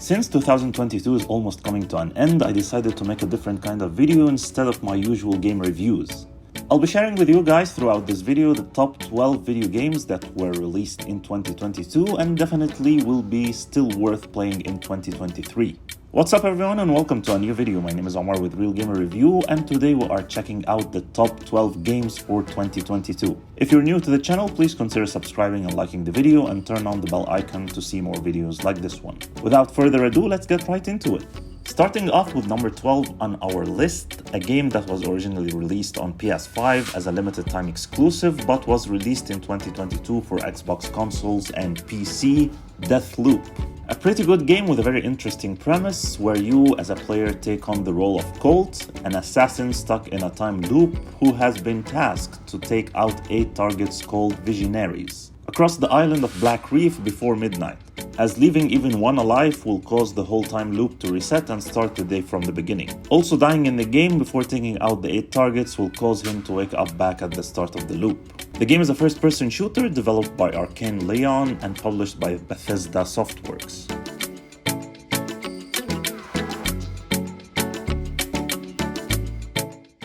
Since 2022 is almost coming to an end, I decided to make a different kind of video instead of my usual game reviews. I'll be sharing with you guys throughout this video the top 12 video games that were released in 2022 and definitely will be still worth playing in 2023. What's up everyone and welcome to a new video. My name is Omar with Real Gamer Review and today we are checking out the top 12 games for 2022. If you're new to the channel, please consider subscribing and liking the video and turn on the bell icon to see more videos like this one. Without further ado, let's get right into it. Starting off with number 12 on our list, a game that was originally released on PS5 as a limited time exclusive but was released in 2022 for Xbox consoles and PC, Deathloop. A pretty good game with a very interesting premise where you as a player take on the role of Colt, an assassin stuck in a time loop who has been tasked to take out 8 targets called Visionaries across the island of Black Reef before midnight, as leaving even one alive will cause the whole time loop to reset and start the day from the beginning. Also dying in the game before taking out the 8 targets will cause him to wake up back at the start of the loop. The game is a first-person shooter developed by Arcane Leon and published by Bethesda Softworks.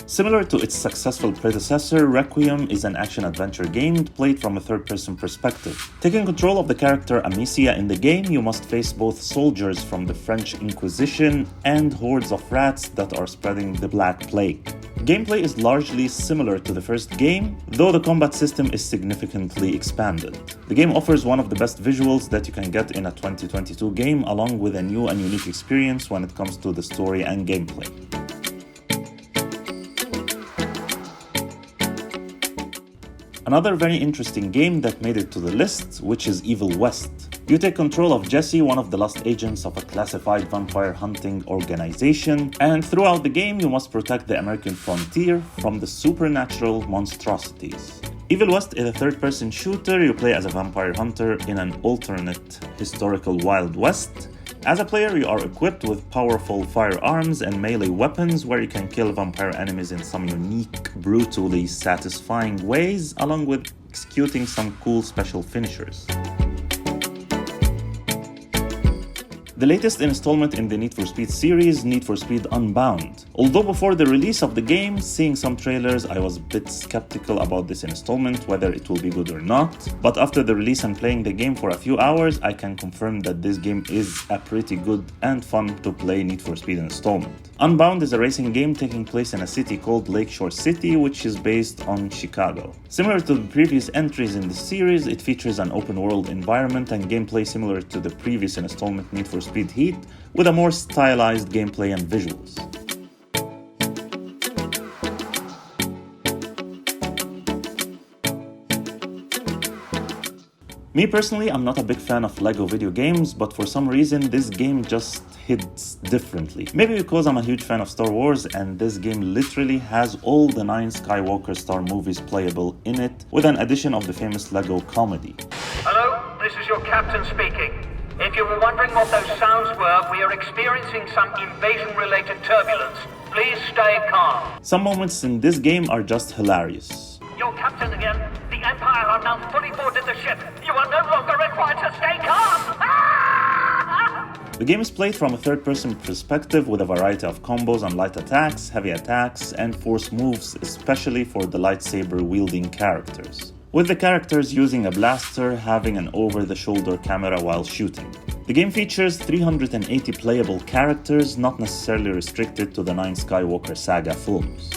Similar to its successful predecessor, Requiem is an action-adventure game played from a third-person perspective. Taking control of the character Amicia in the game, you must face both soldiers from the French Inquisition and hordes of rats that are spreading the Black Plague. Gameplay is largely similar to the first game, though the combat system is significantly expanded. The game offers one of the best visuals that you can get in a 2022 game, along with a new and unique experience when it comes to the story and gameplay. Another very interesting game that made it to the list, which is Evil West. You take control of Jesse, one of the last agents of a classified vampire hunting organization, and throughout the game you must protect the American frontier from the supernatural monstrosities. Evil West is a third-person shooter. You play as a vampire hunter in an alternate historical Wild West. As a player, you are equipped with powerful firearms and melee weapons where you can kill vampire enemies in some unique, brutally satisfying ways, along with executing some cool special finishers. The latest installment in the Need for Speed series, Need for Speed Unbound. Although before the release of the game, seeing some trailers, I was a bit skeptical about this installment, whether it will be good or not. But after the release and playing the game for a few hours, I can confirm that this game is a pretty good and fun to play Need for Speed installment. Unbound is a racing game taking place in a city called Lakeshore City, which is based on Chicago. Similar to the previous entries in the series, it features an open world environment and gameplay similar to the previous installment Need for Speed Heat, with a more stylized gameplay and visuals. Me personally, I'm not a big fan of LEGO video games, but for some reason this game just hits differently. Maybe because I'm a huge fan of Star Wars and this game literally has all the 9 Skywalker Star movies playable in it, with an addition of the famous LEGO comedy. Hello, this is your captain speaking. If you were wondering what those sounds were, we are experiencing some invasion-related turbulence. Please stay calm. Some moments in this game are just hilarious. Your captain again. The Empire are now fully boarded the ship. You are no longer required to stay calm. The game is played from a third-person perspective with a variety of combos and light attacks, heavy attacks, and force moves, especially for the lightsaber-wielding characters, with the characters using a blaster having an over-the-shoulder camera while shooting. The game features 380 playable characters, not necessarily restricted to the 9 Skywalker Saga films.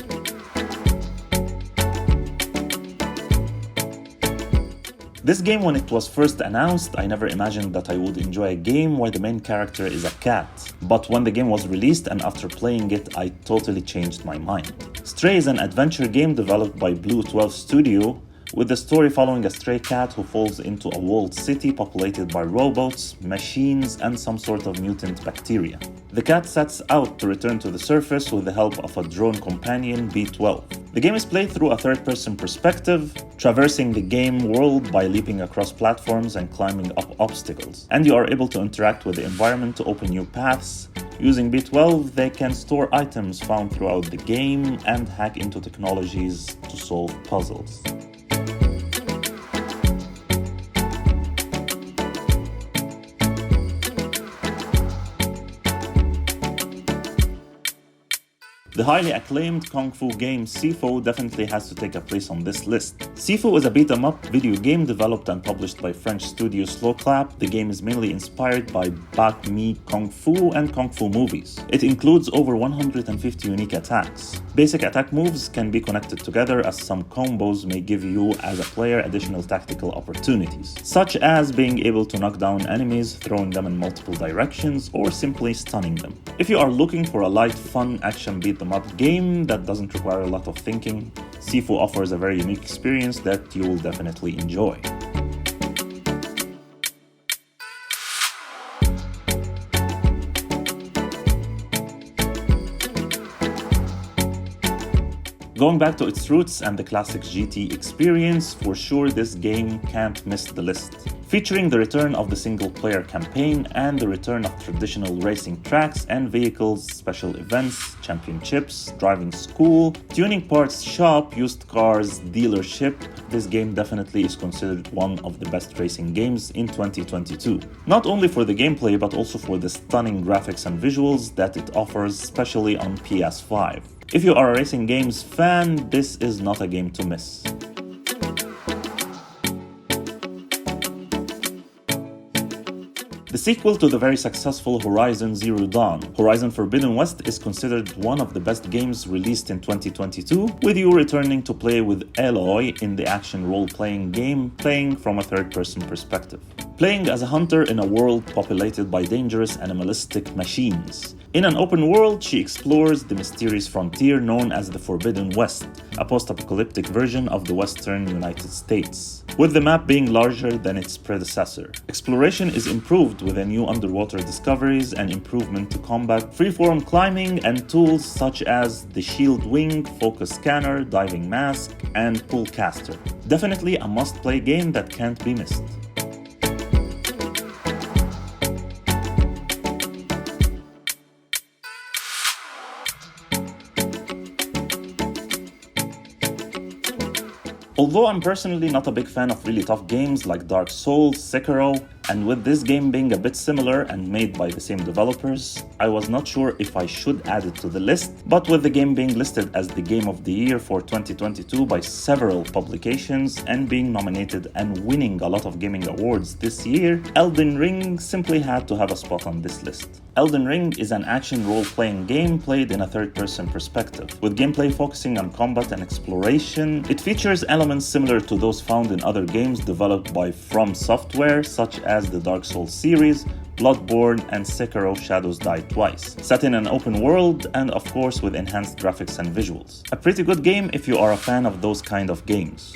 This game, when it was first announced, I never imagined that I would enjoy a game where the main character is a cat. But when the game was released and after playing it, I totally changed my mind. Stray is an adventure game developed by Blue 12 Studio, with the story following a stray cat who falls into a walled city populated by robots, machines, and some sort of mutant bacteria. The cat sets out to return to the surface with the help of a drone companion, B12. The game is played through a third-person perspective, traversing the game world by leaping across platforms and climbing up obstacles. And you are able to interact with the environment to open new paths. Using B12, they can store items found throughout the game and hack into technologies to solve puzzles. The highly acclaimed kung fu game Sifu definitely has to take a place on this list. Sifu is a beat-em-up video game developed and published by French studio Slow Clap. The game is mainly inspired by Bak Mi Kung Fu and Kung Fu movies. It includes over 150 unique attacks. Basic attack moves can be connected together, as some combos may give you as a player additional tactical opportunities, such as being able to knock down enemies, throwing them in multiple directions, or simply stunning them. If you are looking for a light, fun action beat-em-up game that doesn't require a lot of thinking, Sifu offers a very unique experience that you will definitely enjoy. Going back to its roots and the classic GT experience, for sure this game can't miss the list. Featuring the return of the single-player campaign and the return of traditional racing tracks and vehicles, special events, championships, driving school, tuning parts shop, used cars, dealership, this game definitely is considered one of the best racing games in 2022. Not only for the gameplay, but also for the stunning graphics and visuals that it offers, especially on PS5. If you are a racing games fan, this is not a game to miss. The sequel to the very successful Horizon Zero Dawn, Horizon Forbidden West is considered one of the best games released in 2022, with you returning to play with Aloy in the action role-playing game, playing from a third-person perspective. Playing as a hunter in a world populated by dangerous animalistic machines. In an open world, she explores the mysterious frontier known as the Forbidden West, a post-apocalyptic version of the western United States, with the map being larger than its predecessor. Exploration is improved with a new underwater discoveries and improvement to combat, freeform climbing, and tools such as the shield wing, focus scanner, diving mask, and pull caster. Definitely a must-play game that can't be missed. Although I'm personally not a big fan of really tough games like Dark Souls, Sekiro, and with this game being a bit similar and made by the same developers, I was not sure if I should add it to the list, but with the game being listed as the Game of the Year for 2022 by several publications and being nominated and winning a lot of gaming awards this year, Elden Ring simply had to have a spot on this list. Elden Ring is an action role-playing game played in a third-person perspective, with gameplay focusing on combat and exploration. It features elements similar to those found in other games developed by From Software, such as the Dark Souls series, Bloodborne, and Sekiro Shadows Die Twice, set in an open world and of course with enhanced graphics and visuals. A pretty good game if you are a fan of those kind of games.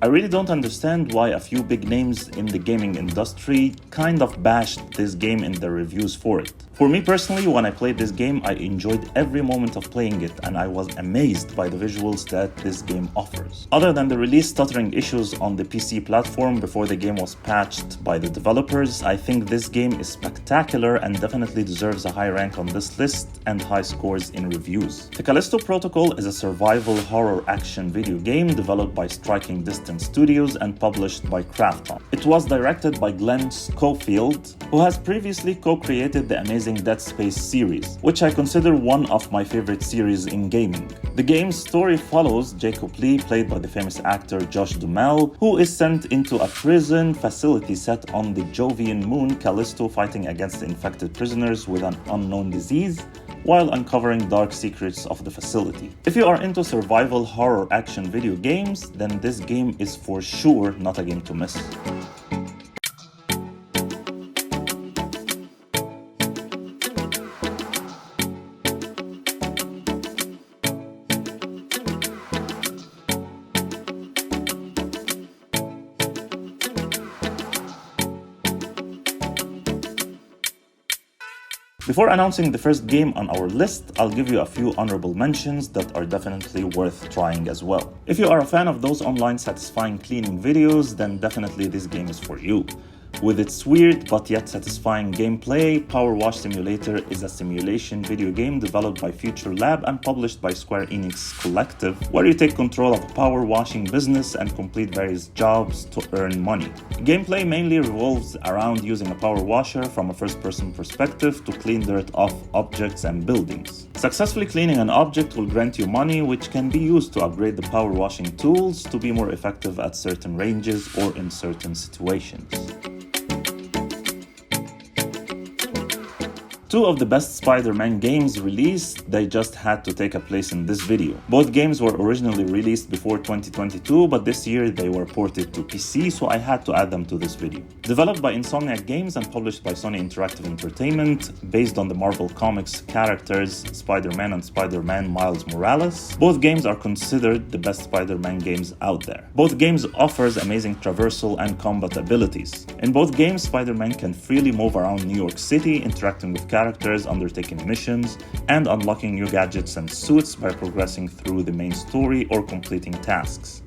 I really don't understand why a few big names in the gaming industry kind of bashed this game in their reviews for it. For me personally, when I played this game, I enjoyed every moment of playing it and I was amazed by the visuals that this game offers. Other than the release stuttering issues on the PC platform before the game was patched by the developers, I think this game is spectacular and definitely deserves a high rank on this list and high scores in reviews. The Callisto Protocol is a survival horror action video game developed by Striking Distance Studios and published by Krafton. It was directed by Glenn Schofield, who has previously co-created the amazing Dead Space series, which I consider one of my favorite series in gaming. The game's story follows Jacob Lee, played by the famous actor Josh Duhamel, who is sent into a prison facility set on the Jovian moon Callisto, fighting against infected prisoners with an unknown disease while uncovering dark secrets of the facility. If you are into survival horror action video games, then this game is for sure not a game to miss. Before announcing the first game on our list, I'll give you a few honorable mentions that are definitely worth trying as well. If you are a fan of those online satisfying cleaning videos, then definitely this game is for you. With its weird but yet satisfying gameplay, Power Wash Simulator is a simulation video game developed by Future Lab and published by Square Enix Collective, where you take control of a power washing business and complete various jobs to earn money. Gameplay mainly revolves around using a power washer from a first-person perspective to clean dirt off objects and buildings. Successfully cleaning an object will grant you money, which can be used to upgrade the power washing tools to be more effective at certain ranges or in certain situations. Two of the best Spider-Man games released, they just had to take a place in this video. Both games were originally released before 2022, but this year they were ported to PC, so I had to add them to this video. Developed by Insomniac Games and published by Sony Interactive Entertainment, based on the Marvel Comics characters Spider-Man and Spider-Man Miles Morales, both games are considered the best Spider-Man games out there. Both games offers amazing traversal and combat abilities. In both games, Spider-Man can freely move around New York City, interacting with characters, undertaking missions, and unlocking new gadgets and suits by progressing through the main story or completing tasks.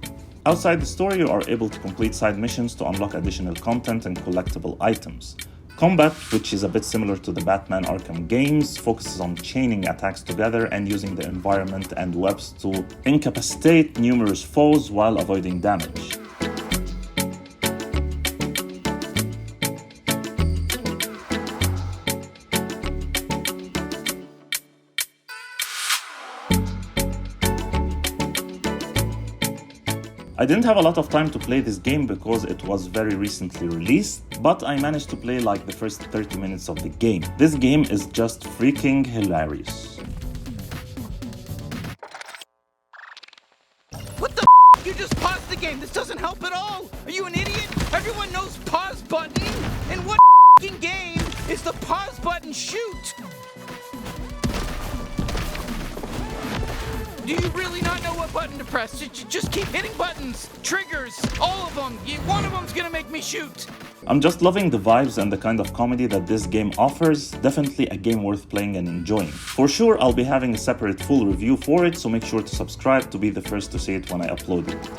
Outside the story, you are able to complete side missions to unlock additional content and collectible items. Combat, which is a bit similar to the Batman Arkham games, focuses on chaining attacks together and using the environment and webs to incapacitate numerous foes while avoiding damage. I didn't have a lot of time to play this game because it was very recently released, but I managed to play like the first 30 minutes of the game. This game is just freaking hilarious. What the f***? You just paused the game. This doesn't help at all. Are you an idiot? Everyone knows pause button. In what f***ing game is the pause button shoot? Do you really not know what button to press? Just keep hitting buttons, triggers, all of them. One of them's gonna make me shoot. I'm just loving the vibes and the kind of comedy that this game offers. Definitely a game worth playing and enjoying. For sure, I'll be having a separate full review for it, so make sure to subscribe to be the first to see it when I upload it.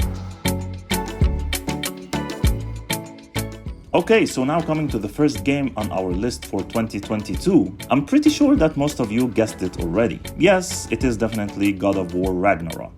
Okay, so now coming to the first game on our list for 2022. I'm pretty sure that most of you guessed it already. Yes, it is definitely God of War Ragnarok.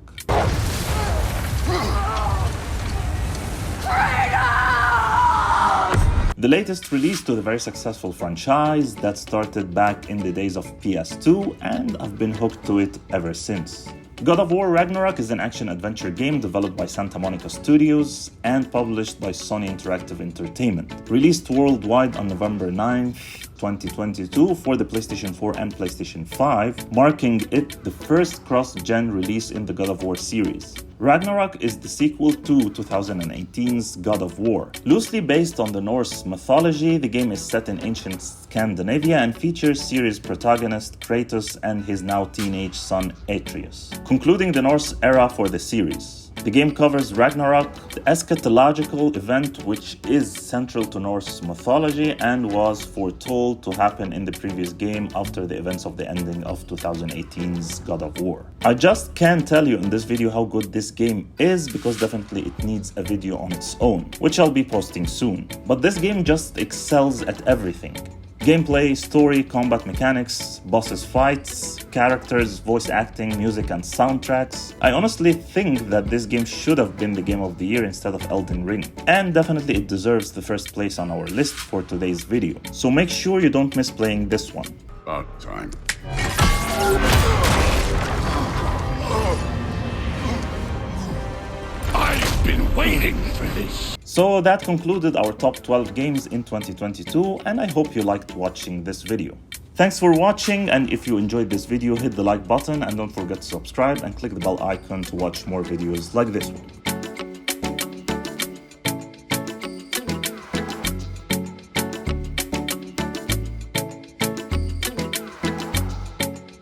The latest release to the very successful franchise that started back in the days of PS2, and I've been hooked to it ever since. God of War Ragnarok is an action-adventure game developed by Santa Monica Studios and published by Sony Interactive Entertainment. Released worldwide on November 9th, 2022 for the PlayStation 4 and PlayStation 5, marking it the first cross-gen release in the God of War series. Ragnarok is the sequel to 2018's God of War. Loosely based on the Norse mythology, the game is set in ancient Scandinavia and features series protagonist Kratos and his now teenage son Atreus, concluding the Norse era for the series. The game covers Ragnarok, the eschatological event which is central to Norse mythology and was foretold to happen in the previous game after the events of the ending of 2018's God of War. I just can't tell you in this video how good this game is because definitely it needs a video on its own, which I'll be posting soon. But this game just excels at everything. Gameplay, story, combat mechanics, bosses fights, characters, voice acting, music and soundtracks. I honestly think that this game should have been the game of the year instead of Elden Ring. And definitely it deserves the first place on our list for today's video. So make sure you don't miss playing this one. About time. I've been waiting for this. So that concluded our top 12 games in 2022, and I hope you liked watching this video. Thanks for watching, and if you enjoyed this video, hit the like button and don't forget to subscribe and click the bell icon to watch more videos like this one.